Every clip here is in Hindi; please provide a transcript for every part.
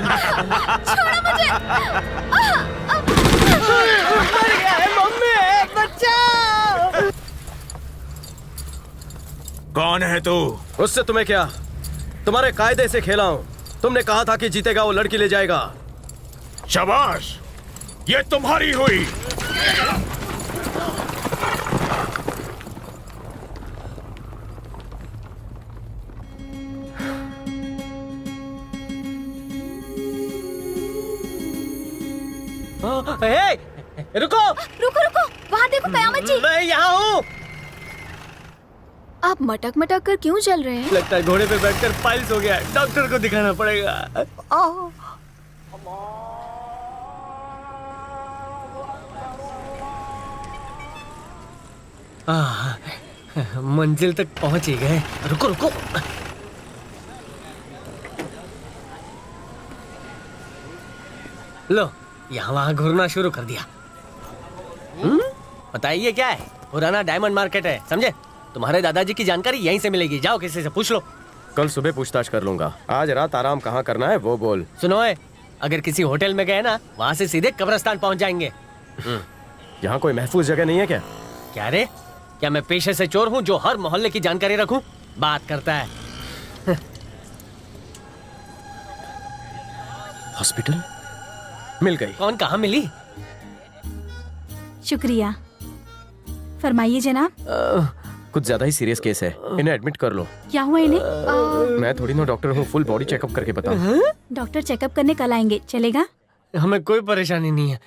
छोड़ो मुझे। मर गया है मम्मी, बचाओ। कौन है तू? उससे तुम्हें क्या? तुम्हारे कायदे से खेला हूं। तुमने कहा था कि जीतेगा वो लड़की ले जाएगा। शाबाश, ये तुम्हारी हुई। रुको रुको रुको, वहाँ देखो कयामत जी। मैं यहाँ हूँ। आप मटक मटक कर क्यों चल रहे हैं? लगता है घोड़े पे बैठकर पाइल्स हो गया, डॉक्टर को दिखाना पड़ेगा। मंजिल तक पहुंच ही गए। रुको रुको, लो यहाँ वहाँ घूरना शुरू कर दिया। बताइए क्या है? पुराना डायमंड मार्केट है, समझे? तुम्हारे दादाजी की जानकारी यहीं से मिलेगी, जाओ किसी से पूछ लो। कल सुबह पूछताछ कर लूंगा। आज रात आराम कहाँ करना है वो बोल। सुनो है, अगर किसी होटल में गए ना, वहाँ से सीधे कब्रिस्तान पहुँच जाएंगे। यहाँ कोई महफूज जगह नहीं है क्या? क्या रे, क्या मैं पेशे से चोर हूँ जो हर मोहल्ले की जानकारी रखूं? बात करता है। हॉस्पिटल मिल गई। कौन, कहाँ मिली? शुक्रिया। फरमाइए जनाब। कुछ ज्यादा ही सीरियस केस है, इन्हें एडमिट कर लो। क्या हुआ इन्हें? मैं थोड़ी ना डॉक्टर हूँ, फुल बॉडी चेकअप करके बताऊँ। डॉक्टर चेकअप करने कल आएंगे, चलेगा? हमें कोई परेशानी नहीं है।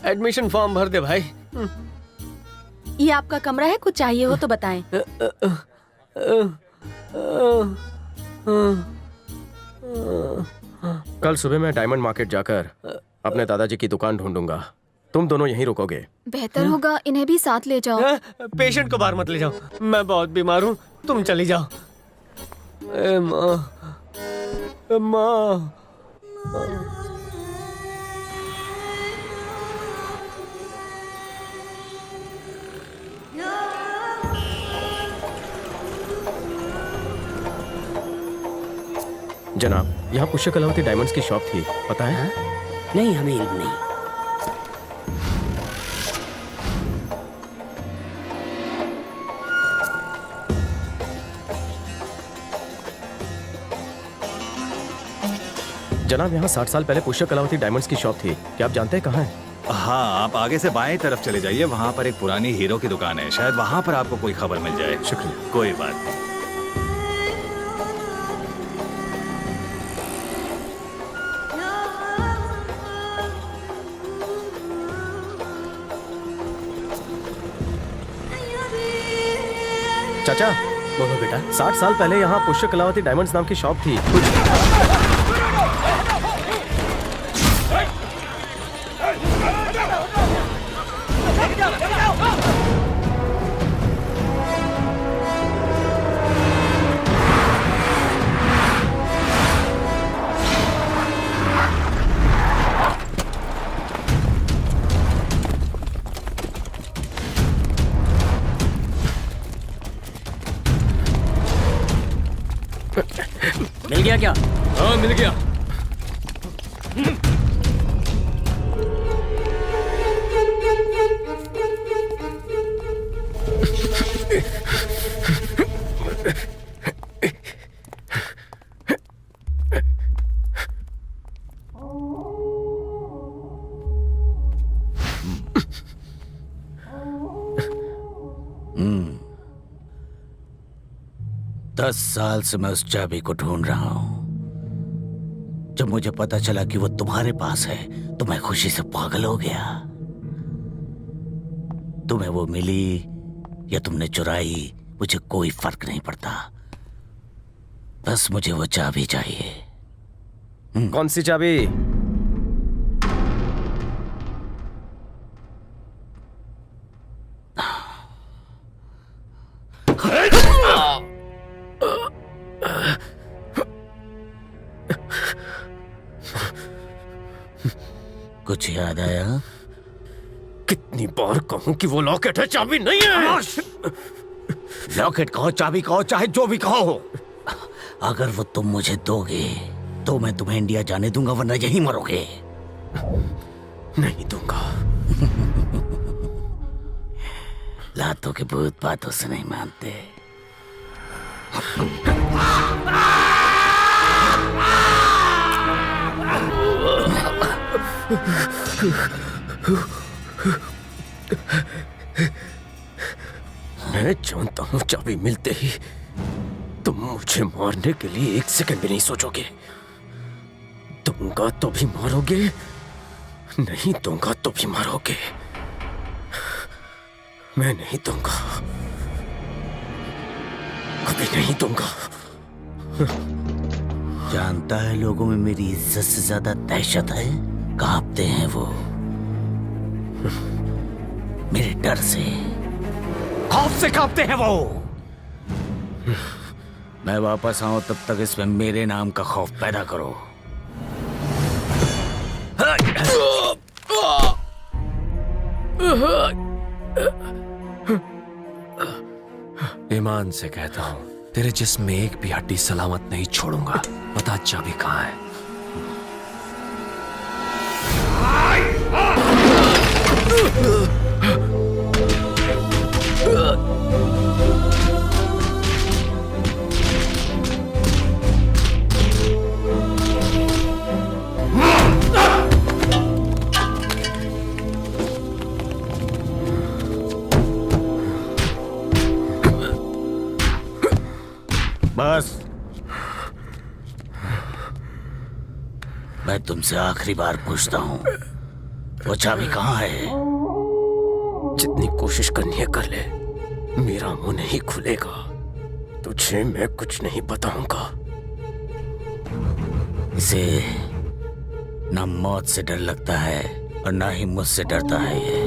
एडमिशन फॉर्म भर दे भाई। ये आपका कमरा है, कुछ चाहिए हो तो बताएं। कल सुबह मैं डायमंड मार्केट जाकर अपने दादाजी की दुकान ढूंढूंगा। तुम दोनों यहीं रुकोगे। बेहतर होगा इन्हें भी साथ ले जाओ। पेशेंट को बाहर मत ले जाओ, मैं बहुत बीमार हूँ, तुम चली जाओ। ए माँ, माँ। जनाब, यहाँ पुष्य कलावती डायमंड्स की शॉप थी, पता है? नहीं, हमें इल्म नहीं। जनाब, यहाँ 60 साल पहले पुष्य कलावती डायमंड्स की शॉप थी। क्या आप जानते हैं कहाँ है? हाँ, आप आगे से बाएं तरफ चले जाइए, वहाँ पर एक पुरानी हीरो की दुकान है। शायद वहाँ पर आपको कोई खबर मिल जाए। शुक्रिया। कोई बात नहीं। चाचा, बोलो बेटा। 60 साल पहले यहाँ पुष्य कलावती डायमंड्स नाम की शॉप थी। मिल गया क्या? हाँ, मिल गया। दस साल से मैं उस चाबी को ढूंढ रहा हूं। जब मुझे पता चला कि वो तुम्हारे पास है तो मैं खुशी से पागल हो गया। तुम्हें वो मिली या तुमने चुराई, मुझे कोई फर्क नहीं पड़ता। बस मुझे वो चाबी चाहिए। कौन सी चाबी? कुछ याद आया? कितनी बार कहूं कि वो लॉकेट है, चाबी नहीं है। लॉकेट कहो, चाबी कहो, चाहे जो भी कहो, अगर वो तुम मुझे दोगे तो मैं तुम्हें इंडिया जाने दूंगा, वरना यहीं मरोगे। नहीं दूंगा। लातों के भूत बातों से नहीं मानते। मैं जानता हूं चाबी मिलते ही तुम मुझे मारने के लिए 1 सेकंड भी नहीं सोचोगे। दूंगा तो भी मारोगे, नहीं दूंगा तो भी मारोगे। मैं नहीं दूंगा, कभी नहीं दूंगा। जानता है लोगों में मेरी इज्जत से ज्यादा दहशत है। कांपते हैं वो मेरे डर से, खौफ से कांपते हैं वो। मैं वापस आऊं तब तक इसमें मेरे नाम का खौफ पैदा करो। ईमान से कहता हूं, तेरे जिस्म में एक भी हड्डी सलामत नहीं छोड़ूंगा। बता चाबी कहां है? बस, मैं तुमसे आखिरी बार पूछता हूं, वो चाबी कहां है? जितनी कोशिश करनी है कर ले, मेरा मुंह नहीं खुलेगा। तुझे मैं कुछ नहीं बताऊंगा। इसे ना मौत से डर लगता है और ना ही मुझसे डरता है ये।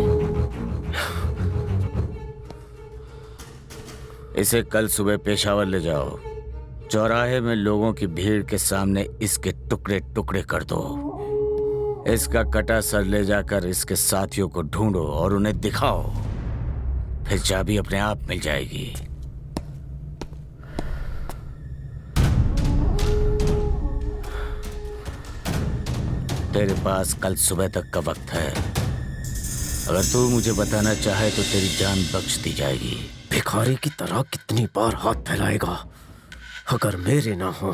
इसे कल सुबह पेशावर ले जाओ। चौराहे में लोगों की भीड़ के सामने इसके टुकड़े टुकड़े कर दो। इसका कटा सर ले जाकर इसके साथियों को ढूंढो और उन्हें दिखाओ। फिर चाबी अपने आप मिल जाएगी। तेरे पास कल सुबह तक का वक्त है। अगर तू मुझे बताना चाहे तो तेरी जान बख्श दी जाएगी। भिखारी की तरह कितनी बार हाथ फैलाएगा? अगर मेरे ना हो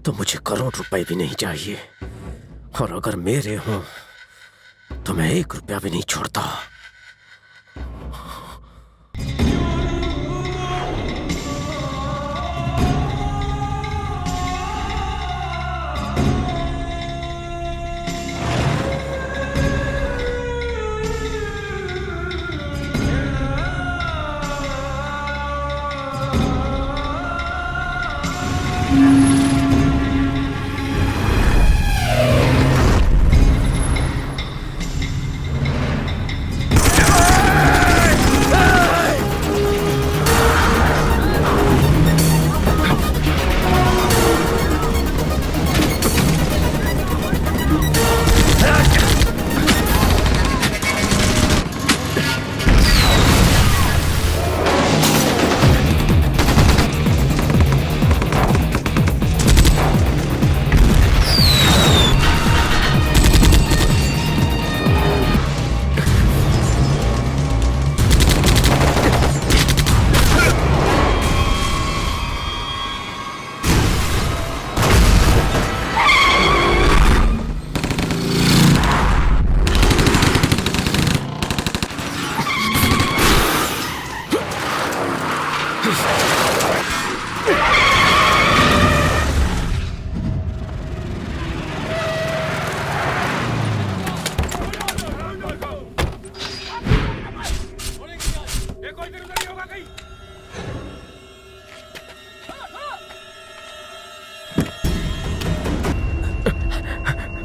तो मुझे करोड़ रुपए भी नहीं चाहिए, और अगर मेरे हो तो मैं 1 रुपया भी नहीं छोड़ता।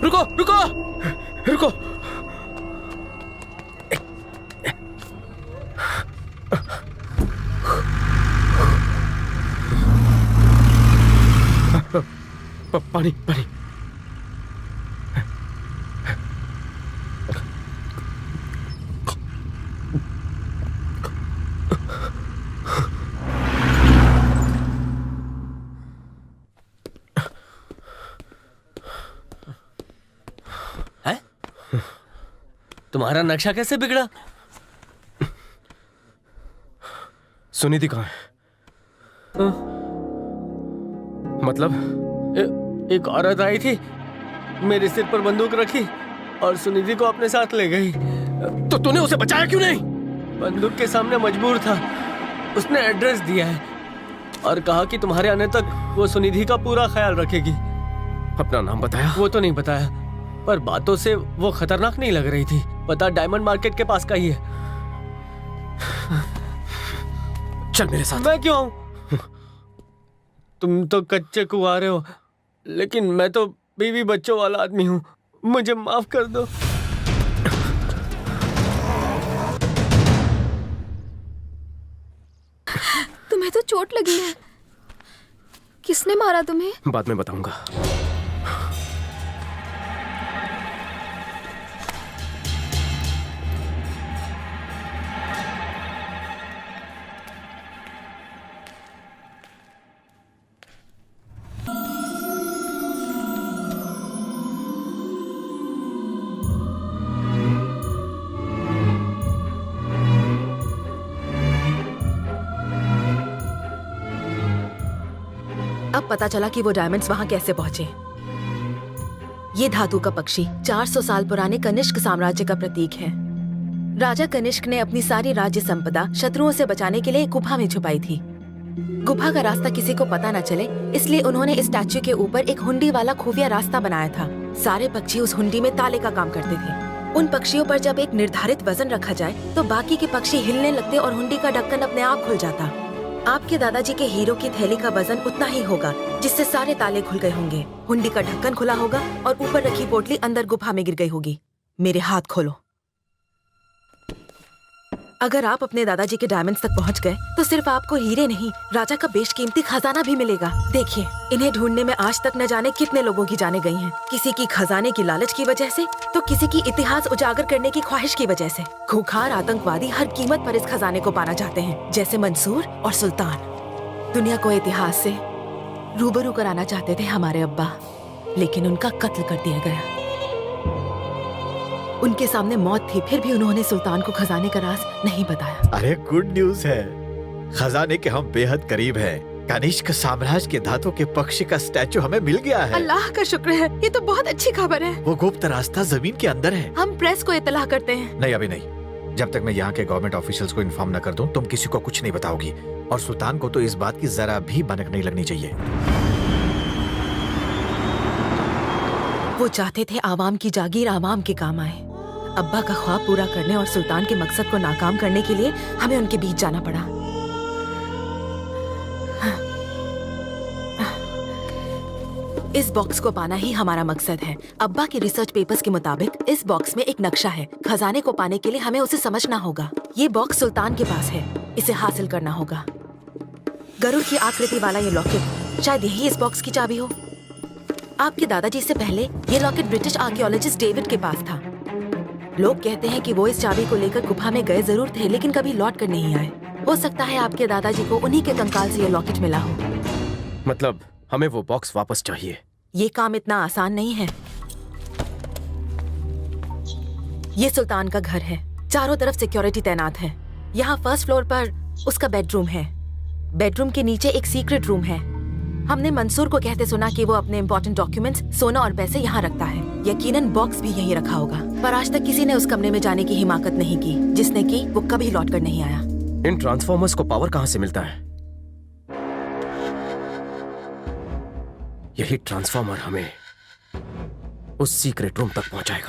रुको रुको रुको। पानी पानी। तुम्हारा नक्शा कैसे बिगड़ा? सुनिधि कहाँ है? मतलब एक औरत आई थी, मेरे सिर पर बंदूक रखी और सुनिधि को अपने साथ ले गई। तो तूने उसे बचाया क्यों नहीं? बंदूक के सामने मजबूर था। उसने एड्रेस दिया है और कहा कि तुम्हारे आने तक वो सुनिधि का पूरा ख्याल रखेगी। अपना नाम बताया? वो तो नहीं बताया, पर बातों से वो खतरनाक नहीं लग रही थी। पता डायमंड मार्केट के पास का ही है। चल मेरे साथ। मैं क्यों आऊं? तुम तो कच्चे कुंवारे हो, लेकिन मैं तो बीवी बच्चों वाला आदमी हूँ। मुझे माफ कर दो। तुम्हें तो चोट लगी है। किसने मारा तुम्हें? बाद में बताऊंगा। अब पता चला कि वो डायमंड्स वहां कैसे पहुंचे। ये धातु का पक्षी 400 साल पुराने कनिष्क साम्राज्य का प्रतीक है। राजा कनिष्क ने अपनी सारी राज्य संपदा शत्रुओं से बचाने के लिए एक गुफा में छुपाई थी। गुफा का रास्ता किसी को पता न चले, इसलिए उन्होंने इस स्टैच्यू के ऊपर एक हुंडी वाला खुफिया रास्ता बनाया था। सारे पक्षी उस हुंडी में ताले का काम करते थे। उन पक्षियों पर जब एक निर्धारित वजन रखा जाए तो बाकी के पक्षी हिलने लगते और हुंडी का ढक्कन अपने आप खुल जाता। आपके दादाजी के हीरो की थैली का वजन उतना ही होगा जिससे सारे ताले खुल गए होंगे। हुंडी का ढक्कन खुला होगा और ऊपर रखी पोटली अंदर गुफा में गिर गई होगी। मेरे हाथ खोलो। अगर आप अपने दादाजी के डायमंड्स तक पहुंच गए तो सिर्फ आपको हीरे नहीं, राजा का बेशकीमती खजाना भी मिलेगा। देखिए, इन्हें ढूंढने में आज तक न जाने कितने लोगों की जाने गई हैं। किसी की खजाने की लालच की वजह से, तो किसी की इतिहास उजागर करने की ख्वाहिश की वजह से। खूंखार आतंकवादी हर कीमत पर इस खजाने को पाना चाहते हैं, जैसे मंसूर और सुल्तान। दुनिया को इतिहास से रूबरू कराना चाहते थे हमारे अब्बा, लेकिन उनका कत्ल कर दिया गया। उनके सामने मौत थी, फिर भी उन्होंने सुल्तान को खजाने का राज नहीं बताया। अरे गुड न्यूज है, खजाने के हम बेहद करीब हैं। कनिष्क साम्राज्य के धातु के पक्षी का स्टैचू हमें मिल गया है। अल्लाह का शुक्र है, ये तो बहुत अच्छी खबर है। वो गुप्त रास्ता जमीन के अंदर है। हम प्रेस को इत्तला करते हैं। नहीं, अभी नहीं। जब तक मैं यहाँ के गवर्नमेंट ऑफिशियल्स को इन्फॉर्म न कर दूं, तुम किसी को कुछ नहीं बताओगी। और सुल्तान को तो इस बात की जरा भी भनक नहीं लगनी चाहिए। वो चाहते थे आवाम की जागीर आवाम के काम आए। अब्बा का ख्वाब पूरा करने और सुल्तान के मकसद को नाकाम करने के लिए हमें उनके बीच जाना पड़ा। इस बॉक्स को पाना ही हमारा मकसद है। अब्बा के रिसर्च पेपर्स के मुताबिक इस बॉक्स में एक नक्शा है। खजाने को पाने के लिए हमें उसे समझना होगा। ये बॉक्स सुल्तान के पास है, इसे हासिल करना होगा। गरुड़ की आकृति वाला ये लॉकेट, शायद यही इस बॉक्स की चाबी हो। आपके दादाजी से पहले ये लॉकेट ब्रिटिश आर्कियोलॉजिस्ट डेविड के पास था। लोग कहते हैं कि वो इस चाबी को लेकर गुफा में गए जरूर थे, लेकिन कभी लौट कर नहीं आए। हो सकता है आपके दादाजी को उन्हीं के कंकाल से ये लॉकेट मिला हो। मतलब हमें वो बॉक्स वापस चाहिए। ये काम इतना आसान नहीं है। ये सुल्तान का घर है, चारों तरफ सिक्योरिटी तैनात है। यहाँ फर्स्ट फ्लोर पर उसका बेडरूम है। बेडरूम के नीचे एक सीक्रेट रूम है। हमने मंसूर को कहते सुना कि वो अपने इंपॉर्टेंट डॉक्यूमेंट्स, सोना और पैसे यहाँ रखता है। यकीनन बॉक्स भी यहीं रखा होगा, पर आज तक किसी ने उस कमरे में जाने की हिमाकत नहीं की, जिसने की वो कभी लौट कर नहीं आया। इन ट्रांसफॉर्मर्स को पावर कहाँ से मिलता है? यही ट्रांसफॉर्मर हमें उस सीक्रेट रूम तक पहुंचाएगा।